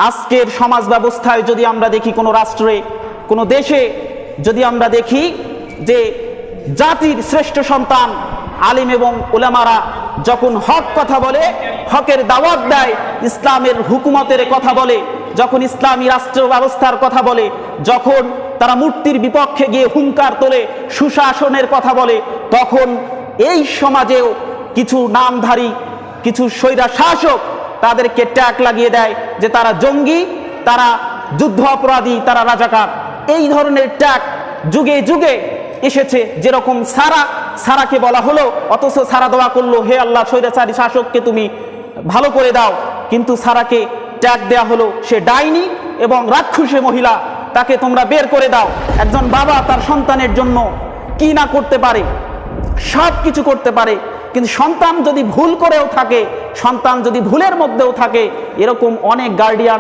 আজকের সমাজ ব্যবস্থায় যদি আমরা দেখি, কোনো রাষ্ট্রে, কোনো দেশে যদি আমরা দেখি যে জাতির শ্রেষ্ঠ সন্তান আলিম এবং উলামারা যখন হক কথা বলে, হকের দাওয়াত দেয়, ইসলামের হুকুমতের কথা বলে, যখন ইসলামী রাষ্ট্র ব্যবস্থার কথা বলে, যখন তারা মূর্তির বিপক্ষে গিয়ে হুঙ্কার তোলে, সুশাসনের কথা বলে, তখন এই সমাজেও কিছু নামধারী, কিছু স্বৈরা শাসক তাদেরকে ট্যাগ লাগিয়ে দেয় যে তারা জঙ্গি, তারা যুদ্ধ অপরাধী, তারা রাজাকার। এই ধরনের ট্যাগ যুগে যুগে এসেছে। যেরকম সারাকে বলা হলো, অথচ সারা দোয়া করলো, হে আল্লাহ স্বৈরাচারী শাসককে তুমি ভালো করে দাও, কিন্তু সারাকে ট্যাগ দেয়া হলো সে ডাইনি এবং রাক্ষসী মহিলা, তাকে তোমরা বের করে দাও। একজন বাবা তার সন্তানের জন্য কি না করতে পারে, সব কিছু করতে পারে, কিন্তু সন্তান যদি ভুল করেও থাকে, সন্তান যদি ভুলের মধ্যেও থাকে, এরকম অনেক গার্ডিয়ান